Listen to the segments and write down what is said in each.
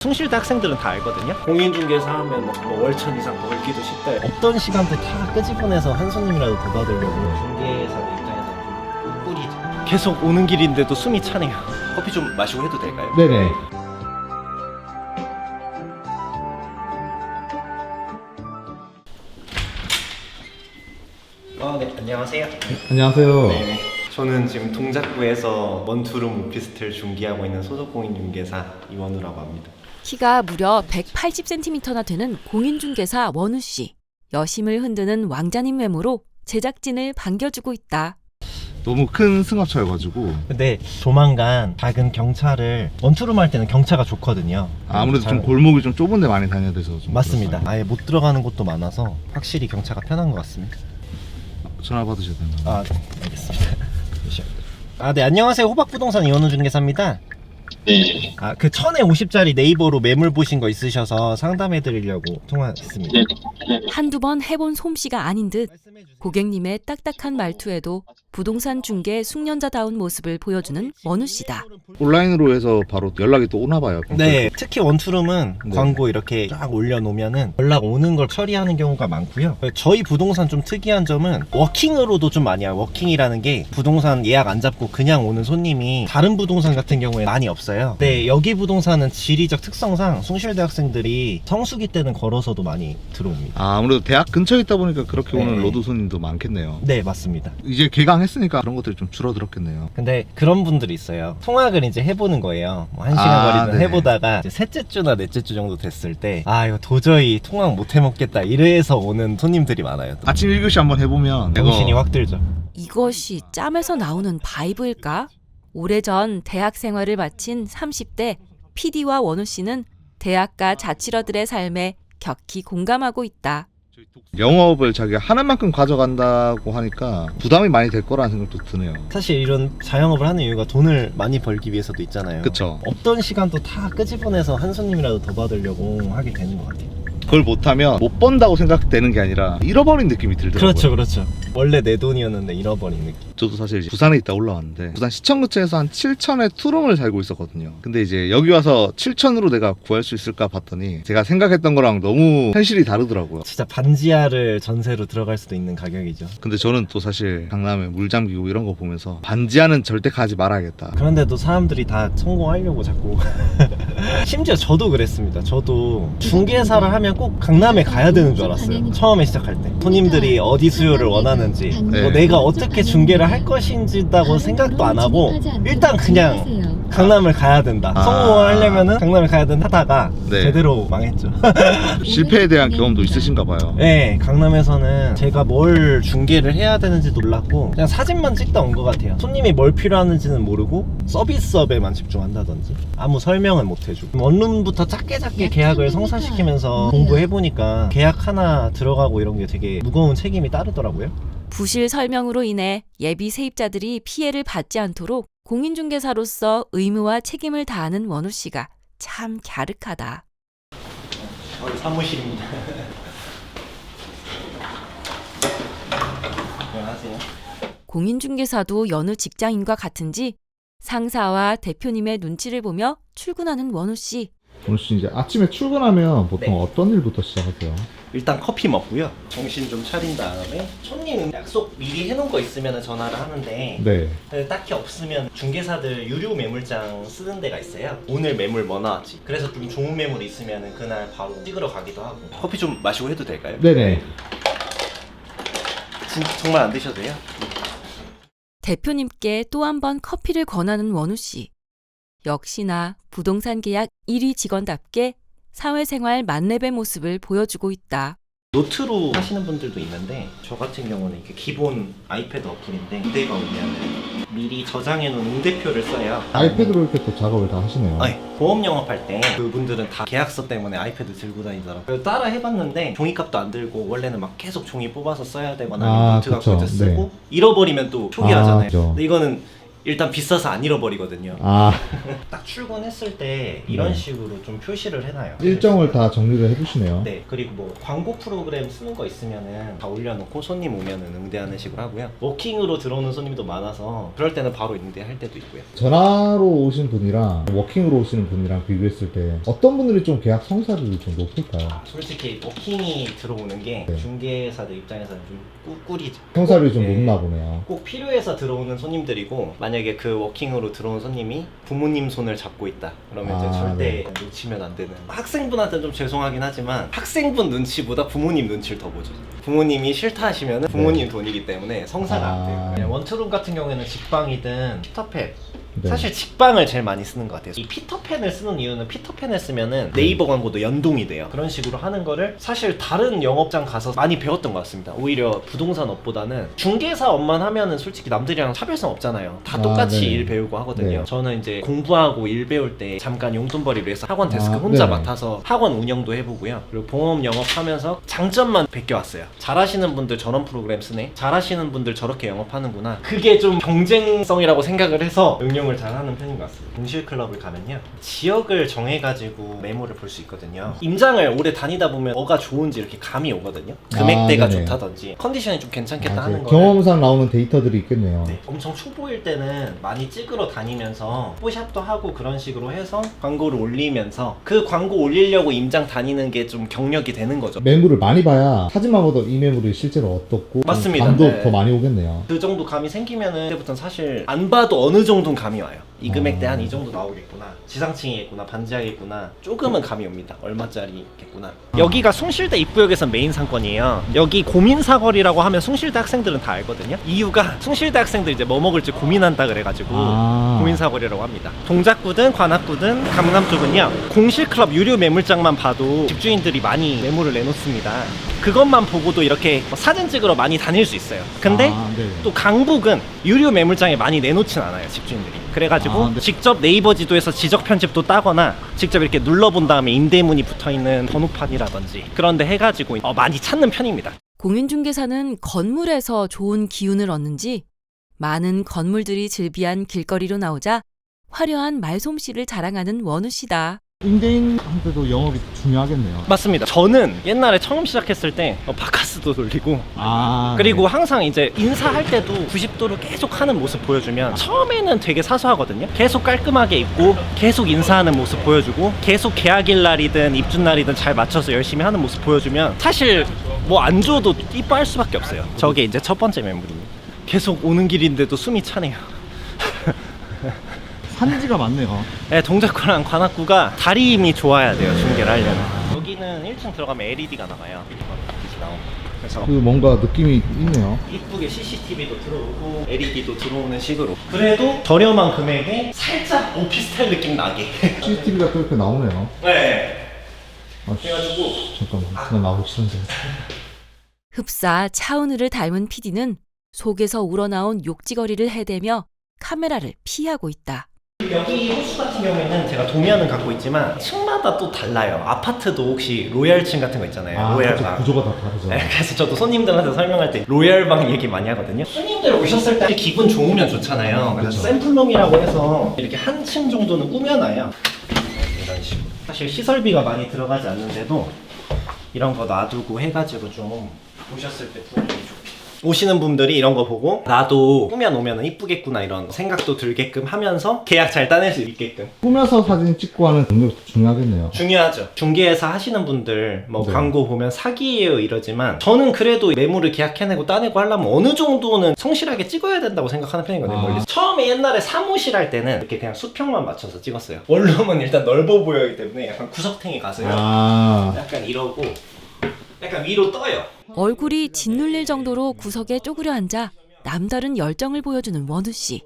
숭실대 학생들은 다 알거든요. 공인중개사 하면 뭐 월천 이상 벌기도 쉽다. 없던 시간들 다 끄집어내서 한 손님이라도 더 받으려고 중개사들 입장에서 좀 꿀이죠. 계속 오는 길인데도 숨이 차네요. 커피 좀 마시고 해도 될까요? 네네. 네, 안녕하세요. 안녕하세요. 네, 저는 지금 동작구에서 원투룸 오피스텔 중개하고 있는 소속공인중개사 이원우라고 합니다. 키가 무려 180cm나 되는 공인중개사 원우씨. 여심을 흔드는 왕자님 외모로 제작진을 반겨주고 있다. 너무 큰 승합차여가지고 근데 조만간 작은 경차를 원투룸 할 때는 경차가 좋거든요. 아무래도 좀 골목이 좀 좁은 데 많이 다녀야 돼서 좀 맞습니다. 그렇어요. 아예 못 들어가는 곳도 많아서 확실히 경차가 편한 것 같습니다. 전화 받으셔야 되나요? 네, 알겠습니다. 네, 안녕하세요. 호박부동산 이원우 중개사입니다. 네. 그 1050짜리 네이버로 매물 보신 거 있으셔서 상담해 드리려고 통화했습니다. 네. 한두 번 해본 솜씨가 아닌 듯 고객님의 딱딱한 말투에도 부동산 중개 숙련자다운 모습을 보여주는 원우씨다. 온라인으로 해서 바로 연락이 또 오나 봐요. 네, 특히 원투룸은 네. 광고 이렇게 쫙 올려놓으면은 연락 오는 걸 처리하는 경우가 많고요. 저희 부동산 좀 특이한 점은 워킹으로도 좀 많이 와요. 워킹이라는 게 부동산 예약 안 잡고 그냥 오는 손님이 다른 부동산 같은 경우에 많이 없어요. 네, 여기 부동산은 지리적 특성상 숭실대 학생들이 성수기 때는 걸어서도 많이 들어옵니다. 아무래도 대학 근처에 있다 보니까 그렇게 네. 오는 로드 손님도 많겠네요. 네, 맞습니다. 이제 개강했으니까 그런 것들이 좀 줄어들었겠네요. 근데 그런 분들이 있어요. 통학을 이제 해보는 거예요. 뭐 1시간 거리든 네네. 해보다가 이제 셋째 주나 넷째 주 정도 됐을 때 이거 도저히 통학 못 해먹겠다 이래서 오는 손님들이 많아요. 또. 아침 1교시 한번 해보면 정신이 확 들죠. 이것이 짬에서 나오는 바이브일까? 오래전 대학 생활을 마친 30대 PD와 원우씨는 대학가 자취러들의 삶에 격히 공감하고 있다. 영업을 자기가 하는 만큼 가져간다고 하니까 부담이 많이 될 거라는 생각도 드네요. 사실 이런 자영업을 하는 이유가 돈을 많이 벌기 위해서도 있잖아요. 그쵸. 없던 시간도 다 끄집어내서 한 손님이라도 더 받으려고 하게 되는 것 같아요. 그걸 못하면 못 번다고 생각되는 게 아니라 잃어버린 느낌이 들더라고요. 그렇죠. 원래 내 돈이었는데 잃어버린 느낌. 저도 사실 이제 부산에 있다 올라왔는데 부산 시청 근처에서 한 7천에 투룸을 살고 있었거든요. 근데 이제 여기 와서 7천으로 내가 구할 수 있을까 봤더니 제가 생각했던 거랑 너무 현실이 다르더라고요. 진짜 반지하를 전세로 들어갈 수도 있는 가격이죠. 근데 저는 또 사실 강남에 물 잠기고 이런 거 보면서 반지하는 절대 가지 말아야겠다. 그런데도 사람들이 다 성공하려고 자꾸 심지어 저도 그랬습니다. 저도 중개사를 하면 꼭 강남에 가야 되는 줄 알았어요. 처음에 시작할 때 손님들이 어디 수요를 원하는지 네. 뭐 내가 어떻게 중개를 할 것인지라고 생각도 안 하고 일단 그냥 강남을 가야 된다. 성공을 하려면은 강남을 가야 된다 하다가 네. 제대로 망했죠. 실패에 대한 경험도 있으신가 봐요. 네, 강남에서는 제가 뭘 중개를 해야 되는지도 몰랐고 그냥 사진만 찍다 온 것 같아요. 손님이 뭘 필요하는지는 모르고 서비스업에만 집중한다든지 아무 설명은 못 해주고 원룸부터 작게 계약을 성사시키면서 공부해보니까 계약 하나 들어가고 이런 게 되게 무거운 책임이 따르더라고요. 부실 설명으로 인해 예비 세입자들이 피해를 받지 않도록 공인중개사로서 의무와 책임을 다하는 원우씨가 참 갸륵하다. 사무실입니다. 안녕하세요. 공인중개사도 여느 직장인과 같은지 상사와 대표님의 눈치를 보며 출근하는 원우씨. 오늘 이제 아침에 출근하면 보통 네. 어떤 일부터 시작하세요? 일단 커피 먹고요. 정신 좀 차린 다음에 손님 약속 미리 해놓은 거 있으면 전화를 하는데 네. 근데 딱히 없으면 중개사들 유료 매물장 쓰는 데가 있어요. 오늘 매물 뭐 나왔지? 그래서 좀 좋은 매물 있으면 그날 바로 찍으러 가기도 하고. 커피 좀 마시고 해도 될까요? 네네. 정말 안 드셔도 돼요? 대표님께 또 한 번 커피를 권하는 원우씨. 역시나 부동산 계약 1위 직원답게 사회생활 만렙의 모습을 보여주고 있다. 노트로 하시는 분들도 있는데 저 같은 경우는 이렇게 기본 아이패드 어플인데 무대가 오면 미리 저장해 놓은 응대표를 써요. 아이패드로 이렇게 또 작업을 다 하시네요. 보험 영업할 때 그분들은 다 계약서 때문에 아이패드 들고 다니더라고요. 따라 해봤는데 종이값도 안 들고 원래는 막 계속 종이 뽑아서 써야 되거나 노트 갖고 이제 쓰고 잃어버리면 또 초기화잖아요. 그렇죠. 근데 이거는 일단 비싸서 안 잃어버리거든요. 아, 딱 출근했을 때 이런 네. 식으로 좀 표시를 해놔요. 일정을 다 정리를 해주시네요. 네, 그리고 뭐 광고 프로그램 쓰는 거 있으면은 다 올려놓고 손님 오면은 응대하는 식으로 하고요. 워킹으로 들어오는 손님도 많아서 그럴 때는 바로 응대할 때도 있고요. 전화로 오신 분이랑 워킹으로 오시는 분이랑 비교했을 때 어떤 분들이 좀 계약 성사율이 좀 높을까요? 솔직히 워킹이 들어오는 게 네. 중개사들 입장에서는 좀 꿀이죠. 성사율이 좀 네. 높나 보네요. 꼭 필요해서 들어오는 손님들이고, 만약에 그 워킹으로 들어온 손님이 부모님 손을 잡고 있다 그러면 이제 절대 놓치면 안 되는. 학생분한테는 좀 죄송하긴 하지만 학생분 눈치보다 부모님 눈치를 더 보죠. 부모님이 싫다 하시면 부모님 돈이기 때문에 성사가 안 돼요. 그냥 원투룸 같은 경우에는 직방이든 피터팬, 네. 사실 직방을 제일 많이 쓰는 것 같아요. 이 피터팬을 쓰는 이유는 피터팬을 쓰면은 네이버 광고도 연동이 돼요. 그런 식으로 하는 거를 사실 다른 영업장 가서 많이 배웠던 것 같습니다. 오히려 부동산 업보다는 중개사 업만 하면은 솔직히 남들이랑 차별성 없잖아요. 다 똑같이 네. 일 배우고 하거든요. 네. 저는 이제 공부하고 일 배울 때 잠깐 용돈벌이로 해서 학원 데스크 아, 혼자 네. 맡아서 학원 운영도 해보고요. 그리고 봉업 영업하면서 장점만 베껴왔어요. 잘하시는 분들 저런 프로그램 쓰네, 잘하시는 분들 저렇게 영업하는구나. 그게 좀 경쟁성이라고 생각을 해서 응용을 잘하는 편인 것 같습니다. 공실클럽을 가면요, 지역을 정해가지고 매물을 볼 수 있거든요. 임장을 오래 다니다 보면 뭐가 좋은지 이렇게 감이 오거든요. 금액대가 네네. 좋다든지 컨디션이 좀 괜찮겠다 아, 하는 거. 경험상 나오는 데이터들이 있겠네요. 네, 엄청 초보일 때는 많이 찍으러 다니면서 뽀샵도 하고 그런 식으로 해서 광고를 올리면서 그 광고 올리려고 임장 다니는 게 좀 경력이 되는 거죠. 매물을 많이 봐야 사진만 봐도 이 매물이 실제로 어떻고 맞습니다. 감도 네. 더 많이 오겠네요. 그 정도 감이 생기면은 그때부터는 사실 안 봐도 어느 정도는 감이 와요. 이 금액대 한 이 정도 나오겠구나, 지상층이겠구나, 반지하겠구나, 조금은 감이 옵니다. 얼마짜리겠구나. 여기가 숭실대 입구역에서 메인 상권이에요. 여기 고민사거리라고 하면 숭실대 학생들은 다 알거든요. 이유가 숭실대 학생들 이제 뭐 먹을지 고민한다 그래가지고 고민사거리라고 합니다. 동작구든 관악구든 강남 쪽은요, 공실클럽 유료 매물장만 봐도 집주인들이 많이 매물을 내놓습니다. 그것만 보고도 이렇게 사진 찍으러 많이 다닐 수 있어요. 근데 또 강북은 유료 매물장에 많이 내놓진 않아요, 집주인들이. 그래가지고 직접 네이버 지도에서 지적 편집도 따거나 직접 이렇게 눌러본 다음에 임대문이 붙어있는 번호판이라든지 그런 데 해가지고 많이 찾는 편입니다. 공인중개사는 건물에서 좋은 기운을 얻는지 많은 건물들이 즐비한 길거리로 나오자 화려한 말솜씨를 자랑하는 원우 씨다. 임대인한테도 영업이 중요하겠네요. 맞습니다. 저는 옛날에 처음 시작했을 때 바카스도 돌리고 그리고 항상 이제 인사할 때도 90도로 계속 하는 모습 보여주면 처음에는 되게 사소하거든요. 계속 깔끔하게 입고 계속 인사하는 모습 보여주고 계속 계약일 날이든 입주 날이든 잘 맞춰서 열심히 하는 모습 보여주면 사실 뭐 안 줘도 이뻐할 수밖에 없어요. 저게 이제 첫 번째 매물입니다. 계속 오는 길인데도 숨이 차네요. 산지가 많네요. 네, 동작구랑 관악구가 다리 힘이 좋아야 돼요, 중계를 하려면. 여기는 1층 들어가면 LED가 나와요. 그래서 그 뭔가 느낌이 있네요. 이쁘게 CCTV도 들어오고 LED도 들어오는 식으로. 그래도 저렴한 금액에 살짝 오피스텔 느낌 나게. CCTV가 또 이렇게 나오네요. 네. 아, 그래가지고 잠깐만, 나 나오기 싫은데. 흡사 차은우를 닮은 PD는 속에서 우러나온 욕지거리를 해대며 카메라를 피하고 있다. 여기 호수 같은 경우에는 제가 도면은 갖고 있지만 층마다 또 달라요. 아파트도 혹시 로얄층 같은 거 있잖아요. 로얄방. 구조가 다 다르죠. 네, 그래서 저도 손님들한테 설명할 때 로얄방 얘기 많이 하거든요. 손님들 오셨을 때 기분 좋으면 좋잖아요. 그래서 그렇죠. 샘플룸이라고 해서 이렇게 한 층 정도는 꾸며놔요. 이런 식으로. 사실 시설비가 많이 들어가지 않는데도 이런 거 놔두고 해가지고 좀 오셨을 때 분위기 좋게. 오시는 분들이 이런 거 보고 나도 꾸며놓으면 이쁘겠구나 이런 생각도 들게끔 하면서 계약 잘 따낼 수 있게끔. 꾸며서 사진 찍고 하는 능력도 중요하겠네요. 중요하죠. 중개회사 하시는 분들 뭐 네. 광고 보면 사기예요 이러지만 저는 그래도 매물을 계약해내고 따내고 하려면 어느 정도는 성실하게 찍어야 된다고 생각하는 편이거든요. 멀리서. 처음에 옛날에 사무실 할 때는 이렇게 그냥 수평만 맞춰서 찍었어요. 원룸은 일단 넓어 보여야 하기 때문에 약간 구석탱이 가서요. 약간 이러고 약간 위로 떠요. 얼굴이 짓눌릴 정도로 구석에 쪼그려 앉아 남다른 열정을 보여주는 원우 씨.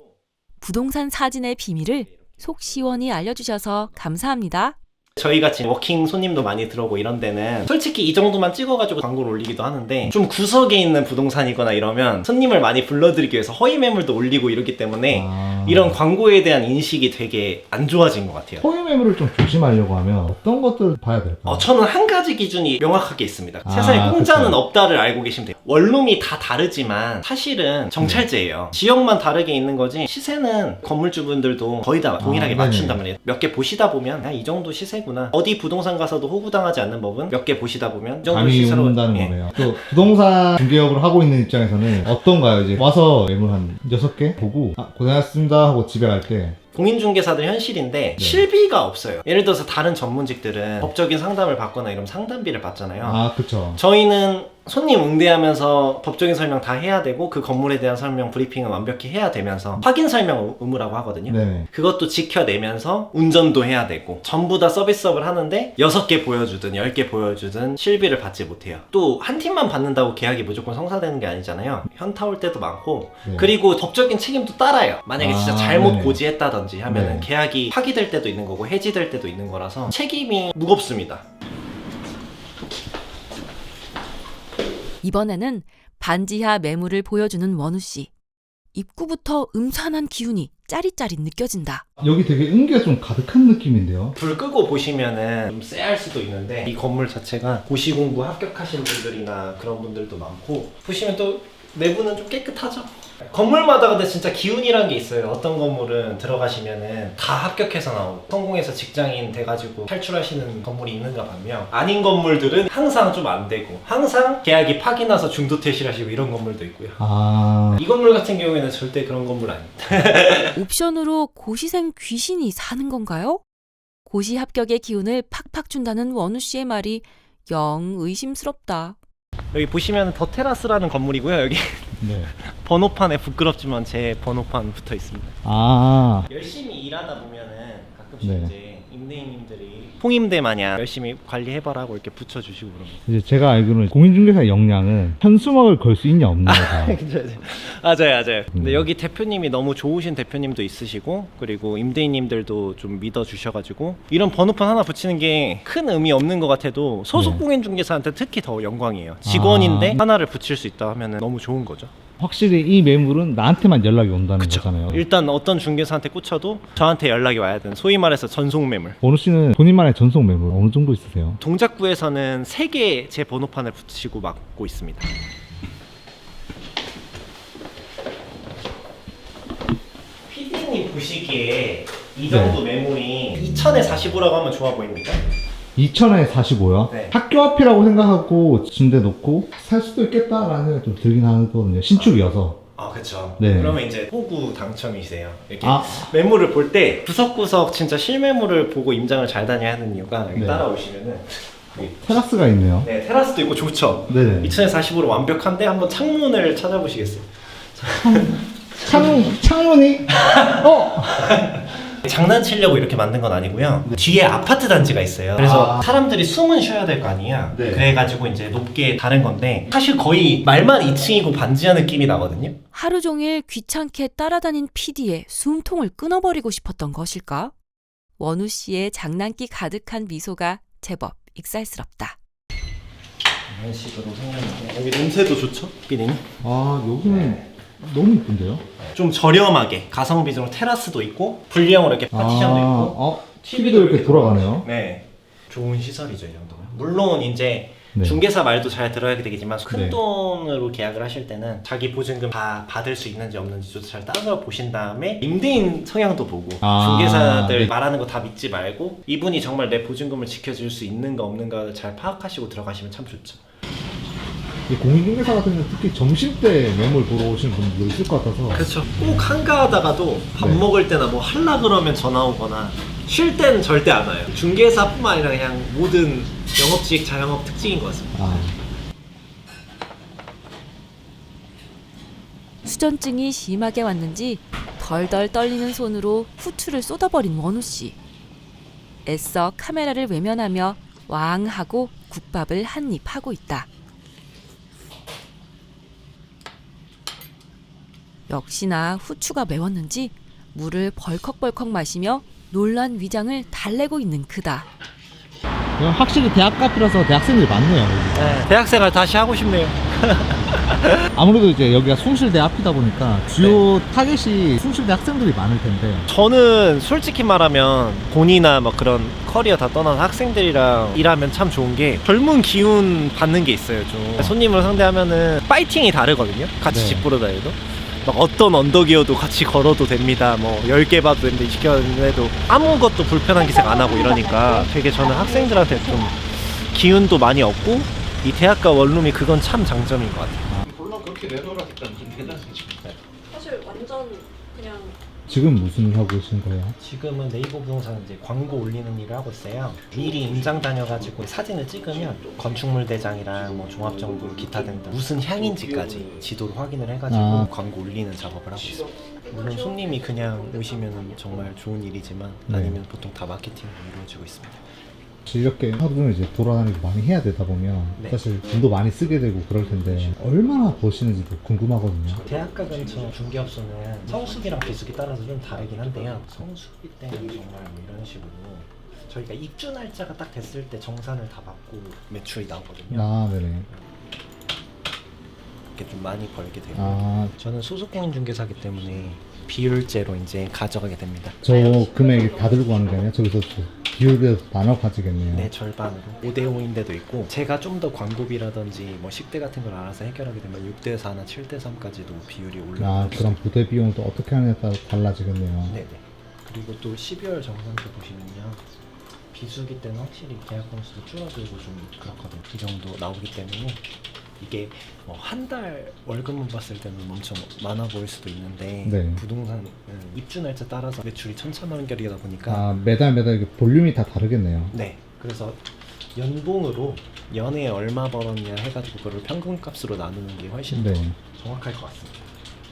부동산 사진의 비밀을 속 시원히 알려주셔서 감사합니다. 저희 같이 워킹 손님도 많이 들어오고 이런 데는 솔직히 이 정도만 찍어가지고 광고를 올리기도 하는데 좀 구석에 있는 부동산이거나 이러면 손님을 많이 불러들이기 위해서 허위 매물도 올리고 이러기 때문에 이런 광고에 대한 인식이 되게 안 좋아진 것 같아요. 허위 매물을 좀 조심하려고 하면 어떤 것들을 봐야 될까요? 저는 한 가지 기준이 명확하게 있습니다. 세상에 아, 공짜는 그쵸. 없다를 알고 계시면 돼요. 원룸이 다 다르지만 사실은 정찰제예요. 지역만 다르게 있는 거지 시세는 건물주분들도 거의 다 동일하게 네네. 맞춘단 말이에요. 몇 개 보시다 보면 그냥 이 정도 시세구나. 어디 부동산 가서도 호구당하지 않는 법은 몇 개 보시다 보면 이 정도 감이 시세로 온다는 예. 거네요. 또 부동산 중개업을 하고 있는 입장에서는 어떤가요? 이제 와서 매물 한 6개 보고 고생하셨습니다 하고 집에 갈 때 공인중개사들 현실인데 실비가 없어요. 예를 들어서 다른 전문직들은 법적인 상담을 받거나 이러면 상담비를 받잖아요. 그쵸. 저희는 손님 응대하면서 법적인 설명 다 해야 되고 그 건물에 대한 설명 브리핑은 완벽히 해야 되면서 확인 설명 의무라고 하거든요. 네네. 그것도 지켜내면서 운전도 해야 되고 전부 다 서비스업을 하는데 6개 보여주든 10개 보여주든 실비를 받지 못해요. 또 한 팀만 받는다고 계약이 무조건 성사되는 게 아니잖아요. 현타 올 때도 많고 네. 그리고 법적인 책임도 따라요. 만약에 진짜 잘못 네네. 고지했다든지 하면은 네. 계약이 파기될 때도 있는 거고 해지될 때도 있는 거라서 책임이 무겁습니다. 이번에는 반지하 매물을 보여주는 원우 씨. 입구부터 음산한 기운이 짜릿짜릿 느껴진다. 여기 되게 은기가 좀 가득한 느낌인데요. 불 끄고 보시면은 좀 쎄할 수도 있는데 이 건물 자체가 고시공부 합격하신 분들이나 그런 분들도 많고 보시면 또 내부는 좀 깨끗하죠. 건물마다 근데 진짜 기운이란 게 있어요. 어떤 건물은 들어가시면은 다 합격해서 나오고 성공해서 직장인 돼가지고 탈출하시는 건물이 있는가 반면 아닌 건물들은 항상 좀 안 되고 항상 계약이 파기나서 중도 퇴실하시고 이런 건물도 있고요. 이 건물 같은 경우에는 절대 그런 건물 아닙니다. 옵션으로 고시생 귀신이 사는 건가요? 고시 합격의 기운을 팍팍 준다는 원우 씨의 말이 영 의심스럽다. 여기 보시면 더 테라스라는 건물이고요. 여기 네. 번호판에 부끄럽지만 제 번호판 붙어 있습니다. 열심히 일하다 보면은 가끔씩 네. 이제 임대인님들이 통임대 마냥 열심히 관리해봐라고 이렇게 붙여주시고 그런 거. 이제 제가 알기로는 공인중개사 역량은 현수막을 걸 수 있냐 없냐가 맞아요. 근데 여기 대표님이 너무 좋으신 대표님도 있으시고 그리고 임대인님들도 좀 믿어주셔가지고 이런 번호판 하나 붙이는 게 큰 의미 없는 것 같아도 소속 네. 공인중개사한테 특히 더 영광이에요. 직원인데 아. 하나를 붙일 수 있다 하면 너무 좋은 거죠. 확실히 이 매물은 나한테만 연락이 온다는 거잖아요. 일단 어떤 중개사한테 꽂혀도 저한테 연락이 와야 되는 소위 말해서 전송 매물. 원우 씨는 본인만의 전속 매물 어느 정도 있으세요? 동작구에서는 3개 제 번호판을 붙이고 맡고 있습니다. PD님 보시기에 이 정도 매물이 2000에 45라고 하면 좋아 보입니까? 2000에 45요? 네. 학교 앞이라고 생각하고 침대 놓고 살 수도 있겠다라는 생각이 좀 들긴 하거든요. 신축이어서. 그쵸. 네. 그러면 이제 호구 당첨이세요. 이렇게 아. 매물을 볼 때 구석구석 진짜 실매물을 보고 임장을 잘 다녀야 하는 이유가 여기 네. 따라오시면은 여기 테라스가 있네요. 네, 테라스도 있고 좋죠. 네네. 2000에 45로 완벽한데 한번 창문을 찾아보시겠어요? 창문이? 장난치려고 이렇게 만든 건 아니고요. 뒤에 아파트 단지가 있어요. 그래서 사람들이 숨은 쉬어야 될 거 아니에요. 네. 그래가지고 이제 높게 다른 건데 사실 거의 말만 2층이고 반지하 느낌이 나거든요. 하루 종일 귀찮게 따라다닌 PD의 숨통을 끊어버리고 싶었던 것일까? 원우 씨의 장난기 가득한 미소가 제법 익살스럽다. 이런 식으로 생겼는데 여기 냄새도 좋죠? 피디님? 여기는 너무 이쁜데요? 좀 저렴하게 가성비적으로 테라스도 있고 분리형으로 이렇게 파티션도 있고 TV도 이렇게 돌아가네요. 네, 좋은 시설이죠 이 정도면. 물론 이제 네. 중개사 말도 잘 들어야 되겠지만 큰 네. 돈으로 계약을 하실 때는 자기 보증금 다 받을 수 있는지 없는지도 잘 따져 보신 다음에 임대인 성향도 보고 중개사들 네. 말하는 거 다 믿지 말고 이분이 정말 내 보증금을 지켜줄 수 있는가 없는가를 잘 파악하시고 들어가시면 참 좋죠. 공인중개사 같은 경우는 특히 점심때 매물 보러 오시는 분들도 있을 것 같아서 그렇죠. 꼭 한가하다가도 밥 네. 먹을 때나 뭐 할라 그러면 전화 오거나 쉴 때는 절대 안 와요. 중개사뿐만 아니라 그냥 모든 영업직 자영업 특징인 것 같습니다. 수전증이 심하게 왔는지 덜덜 떨리는 손으로 후추를 쏟아버린 원우 씨. 애써 카메라를 외면하며 왕 하고 국밥을 한 입 하고 있다. 역시나 후추가 매웠는지 물을 벌컥벌컥 마시며 놀란 위장을 달래고 있는 그다. 확실히 대학 앞이라서 대학생들이 많네요. 네, 대학생활 다시 하고 싶네요. 아무래도 이제 여기가 숭실대 앞이다 보니까 주요 타겟이 숭실대 학생들이 많을 텐데 저는 솔직히 말하면 돈이나 뭐 그런 커리어 다 떠나서 학생들이랑 일하면 참 좋은 게 젊은 기운 받는 게 있어요. 좀 손님을 상대하면은 파이팅이 다르거든요. 같이 네. 집 보러 다녀도 막 어떤 언덕이어도 같이 걸어도 됩니다. 뭐 10개 봐도 됩니다. 20개 해도 아무것도 불편한 기색 안 하고 이러니까 되게 저는 학생들한테 좀 기운도 많이 얻고 이 대학가 원룸이 그건 참 장점인 것 같아요. 물론 그렇게 내놓으라니까 좀 대단하지. 사실 완전 그냥 지금 무슨 일 하고 계신 거예요? 지금은 네이버 부동산 이제 광고 올리는 일을 하고 있어요. 미리 임장 다녀가지고 사진을 찍으면 건축물 대장이랑 뭐 종합정보 기타 등등 무슨 향인지까지 지도를 확인을 해가지고 광고 올리는 작업을 하고 있습니다. 물론 손님이 그냥 오시면 정말 좋은 일이지만 네. 아니면 보통 다 마케팅으로 이루어지고 있습니다. 이렇게 하루 종일 이제 돌아다니고 많이 해야 되다 보면 네. 사실 돈도 많이 쓰게 되고 그럴 텐데 얼마나 버시는지도 궁금하거든요. 대학가 근처 중개업소는 성수기랑 비수기 따라서 좀 다르긴 한데요. 성수기 때는 정말 뭐 이런 식으로 저희가 입주 날짜가 딱 됐을 때 정산을 다 받고 매출이 나오거든요. 아, 네네. 이렇게 좀 많이 벌게 되고 아, 저는 소속공인 중개사기 때문에 비율제로 이제 가져가게 됩니다. 저 금액이 다 들고 가는 게 아니라 저기서 비율에 나눠 가지겠네요. 네, 절반으로 5대5인데도 있고 제가 좀 더 광고비라든지 뭐 식대 같은 걸 알아서 해결하게 되면 6대4나 7대3까지도 비율이 아, 올라가고 그럼 부대 비용도 어떻게 하느냐에 따라 달라지겠네요. 네네. 그리고 또 12월 정산표 보시면요. 비수기 때는 확실히 계약 건수도 줄어들고 좀 그렇거든요. 그 정도 나오기 때문에 이게 뭐 한 달 월급만 봤을 때는 엄청 많아 보일 수도 있는데 네. 부동산은 입주 날짜 따라서 매출이 천차만별이다 보니까 아, 매달 이게 볼륨이 다 다르겠네요. 네. 그래서 연봉으로 연에 얼마 벌었냐 해가지고 그걸 평균값으로 나누는 게 훨씬 더 네. 정확할 것 같습니다.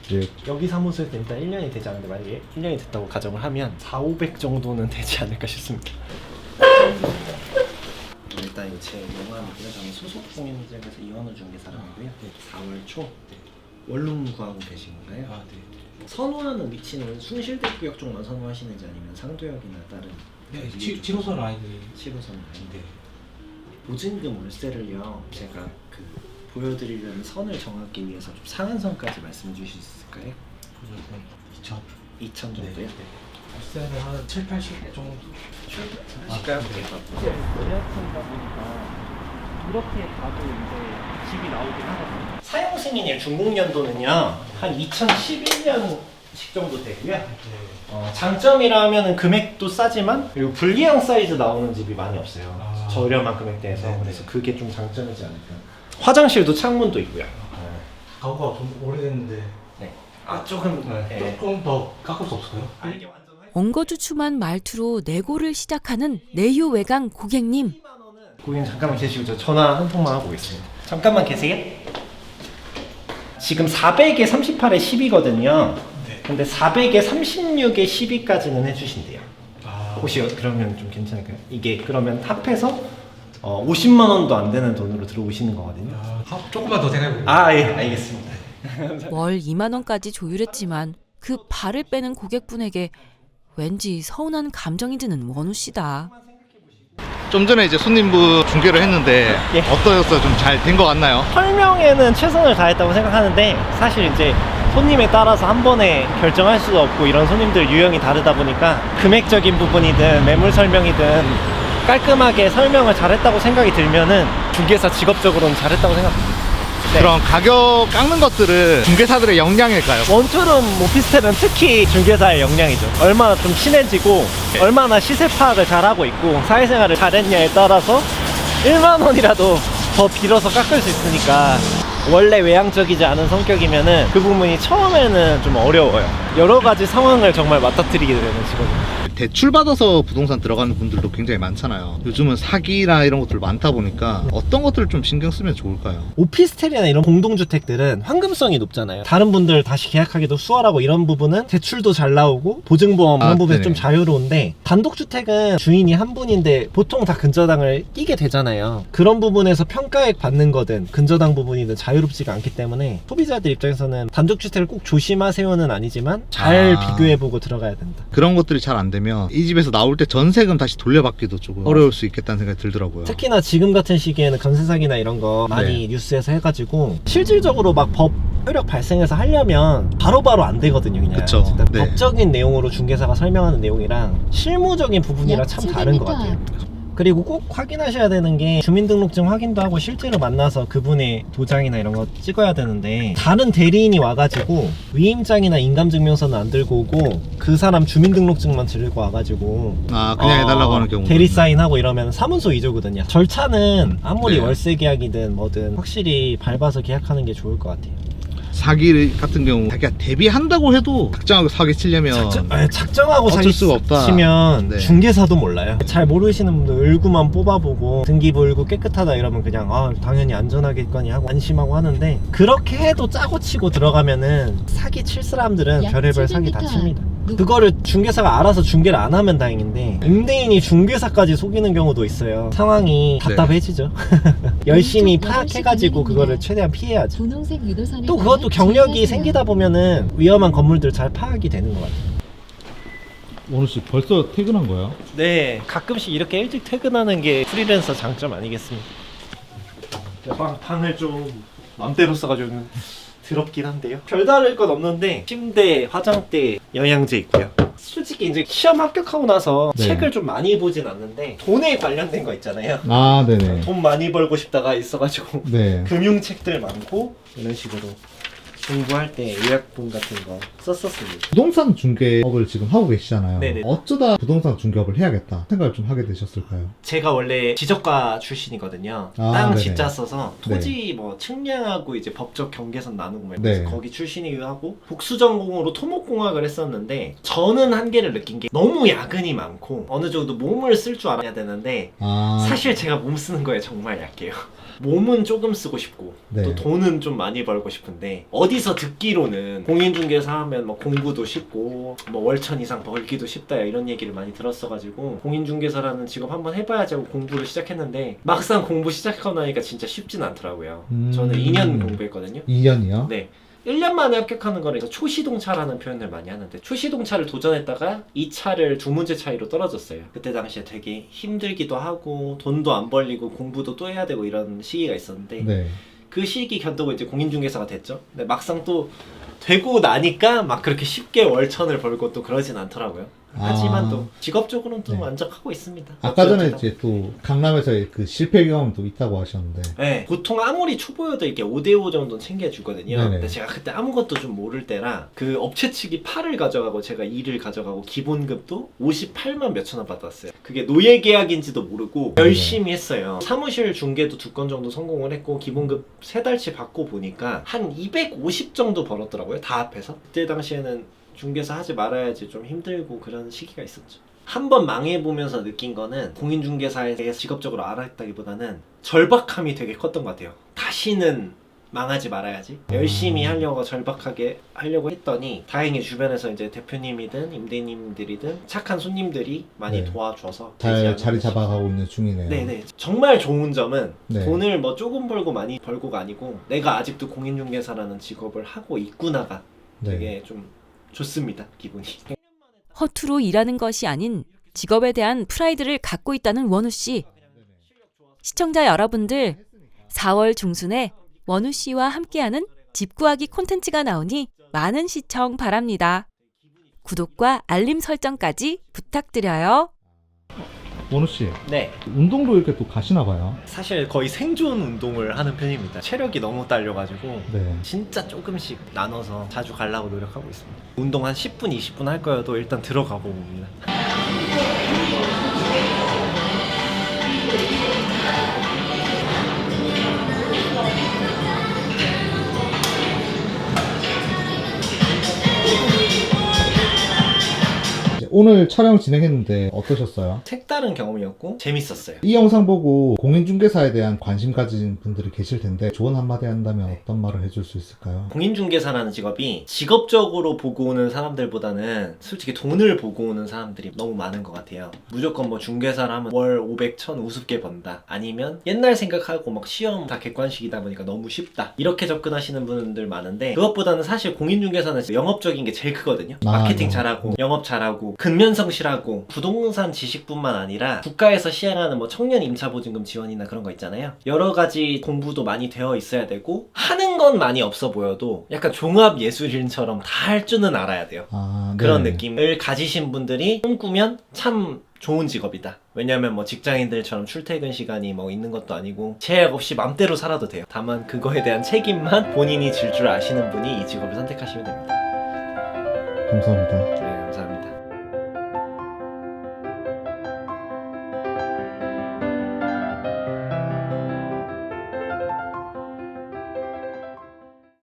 이제 여기 사무소에서 일단 1년이 되지 않는데 만약에 1년이 됐다고 가정을 하면 4,500 정도는 되지 않을까 싶습니다. 일단 이제 제 명함이고요. 저는 소속공인중개사 이원우 중개사람이고요. 4월 초 원룸 구하고 계신 건가요? 아, 네. 선호하는 위치는 숭실대구역 쪽만 선호하시는지 아니면 상도역이나 다른 네, 7호선 라인을 7호선 라인인데 보증금 월세를요 제가 그 보여드리려는 선을 정하기 위해서 좀 상한선까지 말씀해 주실 수 있을까요? 2천 2천 정도요? 월세는 한 7, 80 정도. 하실까요? 예약한다 보니까 이렇게 가도 이제 집이 나오긴 하거든요. 사용 승인일 준공 연도는요 한 2011년식 정도 되고요. 장점이라 하면은 금액도 싸지만 그리고 분리형 사이즈 나오는 집이 많이 없어요. 아. 저렴한 금액대에서 네네. 그래서 그게 좀 장점이지 않을까. 화장실도 창문도 있고요. 가구가 좀 오래됐는데 네. 아 조금 네. 조금 더 깎을 수 없을까요? 아, 이게 완전 엉거주춤한 말투로 내고를 시작하는 내유외강 고객님. 고객님 잠깐만 계시고 저 전화 한 통만 하고 있습니다. 잠깐만 계세요? 지금 400에 38에 10이거든요. 네. 근데 400에 36에 12까지는 해주신대요. 아, 혹시 그러면 좀 괜찮을까요? 이게 그러면 합해서 50만 원도 안 되는 돈으로 들어오시는 거거든요. 조금만 더 생각해볼게요. 아, 예, 알겠습니다. 월 2만 원까지 조율했지만 그 발을 빼는 고객분에게 왠지 서운한 감정이 드는 원우 씨다. 좀 전에 이제 손님분 중개를 했는데 예. 어떠셨어요? 좀 잘 된 것 같나요? 설명에는 최선을 다했다고 생각하는데 사실 이제 손님에 따라서 한 번에 결정할 수도 없고 이런 손님들 유형이 다르다 보니까 금액적인 부분이든 매물 설명이든 깔끔하게 설명을 잘했다고 생각이 들면은 중개사 직업적으로는 잘했다고 생각합니다. 네. 그럼 가격 깎는 것들은 중개사들의 역량일까요? 원투룸 오피스텔은 특히 중개사의 역량이죠. 얼마나 좀 친해지고 얼마나 시세 파악을 잘하고 있고 사회생활을 잘했냐에 따라서 1만 원이라도 더 빌어서 깎을 수 있으니까 원래 외향적이지 않은 성격이면은 그 부분이 처음에는 좀 어려워요. 여러 가지 상황을 정말 맞닥뜨리게 되는 직업입니다. 대출 받아서 부동산 들어가는 분들도 굉장히 많잖아요. 요즘은 사기나 이런 것들 많다 보니까 어떤 것들을 좀 신경 쓰면 좋을까요? 오피스텔이나 이런 공동주택들은 황금성이 높잖아요. 다른 분들 다시 계약하기도 수월하고 이런 부분은 대출도 잘 나오고 보증보험 이런 부분에서 네네. 좀 자유로운데 단독주택은 주인이 한 분인데 보통 다 근저당을 끼게 되잖아요. 그런 부분에서 평가액 받는 거든 근저당 부분이든 자유롭지가 않기 때문에 소비자들 입장에서는 단독주택을 꼭 조심하세요는 아니지만 잘 비교해보고 들어가야 된다. 그런 것들이 잘 안 되면 되면 이 집에서 나올 때 전세금 다시 돌려받기도 조금 어려울 수 있겠다는 생각이 들더라고요. 특히나 지금 같은 시기에는 전세사기나 이런 거 많이 뉴스에서 해가지고 실질적으로 막 법 효력 발생해서 하려면 바로바로 안 되거든요. 그냥 그쵸. 진짜 네. 법적인 내용으로 중개사가 설명하는 내용이랑 실무적인 부분이랑 참 다른 것 같아요. 그리고 꼭 확인하셔야 되는 게 주민등록증 확인도 하고 실제로 만나서 그분의 도장이나 이런 거 찍어야 되는데, 다른 대리인이 와가지고 위임장이나 인감증명서는 안 들고 오고 그 사람 주민등록증만 들고 와가지고 아 그냥 해달라고 하는 경우 대리 사인하고 이러면 사문서 위조거든요. 절차는 아무리 네. 월세 계약이든 뭐든 확실히 밟아서 계약하는 게 좋을 것 같아요. 사기 같은 경우 자기가 대비한다고 해도 작정하고 사기 치려면 작정하고 어쩔 사기 수가 없다. 치면 네. 중개사도 몰라요. 잘 모르시는 분들 을구만 뽑아보고 등기부 을구 깨끗하다 이러면 그냥 당연히 안전하겠거니 하고 안심하고 하는데, 그렇게 해도 짜고 치고 들어가면은 사기 칠 사람들은 별의별 사기 다 칩니다. 그거를 중개사가 알아서 중개를 안 하면 다행인데 임대인이 중개사까지 속이는 경우도 있어요. 상황이 답답해지죠. 열심히 파악해가지고 그거를 최대한 피해야죠. 또 그것도 경력이 생기다 보면은 위험한 건물들 잘 파악이 되는 것 같아요. 원우 씨 벌써 퇴근한 거예요? 네, 가끔씩 이렇게 일찍 퇴근하는 게 프리랜서 장점 아니겠습니까? 방을 좀 맘대로 써가지고 더럽긴 한데요. 별다를 건 없는데 침대, 화장대, 영양제 있고요. 솔직히 이제 시험 합격하고 나서 네. 책을 좀 많이 보진 않는데 돈에 관련된 거 있잖아요. 아 네네. 돈 많이 벌고 싶다가 있어가지고 네. 금융책들 많고 이런 식으로 공부할 때 요약본 같은 거 썼었습니다. 부동산 중개업을 지금 하고 계시잖아요. 네네. 어쩌다 부동산 중개업을 해야겠다 생각을 좀 하게 되셨을까요? 제가 원래 지적가 출신이거든요. 아, 땅 네네. 진짜 써서 토지 뭐 측량하고 이제 법적 경계선 나누고 막 네. 그래서 거기 출신이기도 하고 복수 전공으로 토목공학을 했었는데, 저는 한계를 느낀 게 너무 야근이 많고 어느 정도 몸을 쓸 줄 알아야 되는데 아 사실 제가 몸 쓰는 거에 정말 약해요. 몸은 조금 쓰고 싶고 네. 또 돈은 좀 많이 벌고 싶은데, 어디서 듣기로는 공인중개사 하면 뭐 공부도 쉽고 뭐 월천 이상 벌기도 쉽다 이런 얘기를 많이 들었어가지고 공인중개사라는 직업 한번 해봐야지 하고 공부를 시작했는데, 막상 공부 시작하고 나니까 진짜 쉽진 않더라고요. 저는 2년 공부했거든요. 2년이요? 네. 1년 만에 합격하는 거는 초시동차라는 표현을 많이 하는데, 초시동차를 도전했다가 이 차를 2문제 차이로 떨어졌어요. 그때 당시에 되게 힘들기도 하고 돈도 안 벌리고 공부도 또 해야 되고 이런 시기가 있었는데 네. 그 시기 견디고 이제 공인중개사가 됐죠. 근데 막상 또 되고 나니까 막 그렇게 쉽게 월천을 벌고 또 그러진 않더라고요. 하지만 또 직업적으로는 또 네. 만족하고 있습니다. 아까 전에 어찌어찌다. 이제 또 강남에서의 그 실패 경험도 있다고 하셨는데 네, 보통 아무리 초보여도 이렇게 5대5 정도는 챙겨주거든요. 네네. 근데 제가 그때 아무것도 좀 모를 때라 그 업체 측이 8을 가져가고 제가 2를 가져가고 기본급도 58만 몇천 원 받았어요. 그게 노예 계약인지도 모르고 열심히 했어요. 사무실 중개도 2건 정도 성공을 했고 기본급 3달치 받고 보니까 한 250 정도 벌었더라고요. 다 합해서. 그때 당시에는 중개사 하지 말아야지 좀 힘들고 그런 시기가 있었죠. 한번 망해보면서 느낀 거는 공인중개사에 대해서 직업적으로 알았다기보다는 절박함이 되게 컸던 것 같아요. 다시는 망하지 말아야지. 열심히 하려고 절박하게 하려고 했더니 다행히 주변에서 이제 대표님이든 임대님들이든 착한 손님들이 많이 네. 도와줘서 잘 자리 잡아가고 있는 중이네요. 네네. 정말 좋은 점은 네. 돈을 뭐 조금 벌고 많이 벌고가 아니고 내가 아직도 공인중개사라는 직업을 하고 있구나가 되게 네. 좀 좋습니다. 기분이. 허투루 일하는 것이 아닌 직업에 대한 프라이드를 갖고 있다는 원우 씨. 시청자 여러분들, 4월 중순에 원우 씨와 함께하는 집 구하기 콘텐츠가 나오니 많은 시청 바랍니다. 구독과 알림 설정까지 부탁드려요. 원우 씨, 네. 운동도 이렇게 또 가시나 봐요. 사실 거의 생존 운동을 하는 편입니다. 체력이 너무 딸려가지고 네. 진짜 조금씩 나눠서 자주 가려고 노력하고 있습니다. 운동 한 10분, 20분 할 거여도 일단 들어가 봅니다. 이제 오늘 촬영 진행했는데 어떠셨어요? 색다른 경험이었고 재밌었어요. 이 영상 보고 공인중개사에 대한 관심 가진 분들이 계실 텐데 조언 한마디 한다면 네. 어떤 말을 해줄 수 있을까요? 공인중개사라는 직업이 직업적으로 보고 오는 사람들보다는 솔직히 돈을 보고 오는 사람들이 너무 많은 것 같아요. 무조건 뭐 중개사를 하면 월 500, 1000 우습게 번다. 아니면 옛날 생각하고 막 시험 다 객관식이다 보니까 너무 쉽다. 이렇게 접근하시는 분들 많은데 그것보다는 사실 공인중개사는 영업적인 게 제일 크거든요. 아, 마케팅 네. 잘하고 영업 잘하고 근면성실하고 부동산 지식뿐만 아니라 국가에서 시행하는 뭐 청년 임차보증금 지원이나 그런 거 있잖아요. 여러 가지 공부도 많이 되어 있어야 되고 하는 건 많이 없어 보여도 약간 종합 예술인처럼 다 할 줄은 알아야 돼요. 아, 그런 네. 느낌을 가지신 분들이 꿈꾸면 참 좋은 직업이다. 왜냐면 뭐 직장인들처럼 출퇴근 시간이 뭐 있는 것도 아니고 제약 없이 맘대로 살아도 돼요. 다만 그거에 대한 책임만 본인이 질 줄 아시는 분이 이 직업을 선택하시면 됩니다. 감사합니다. 네.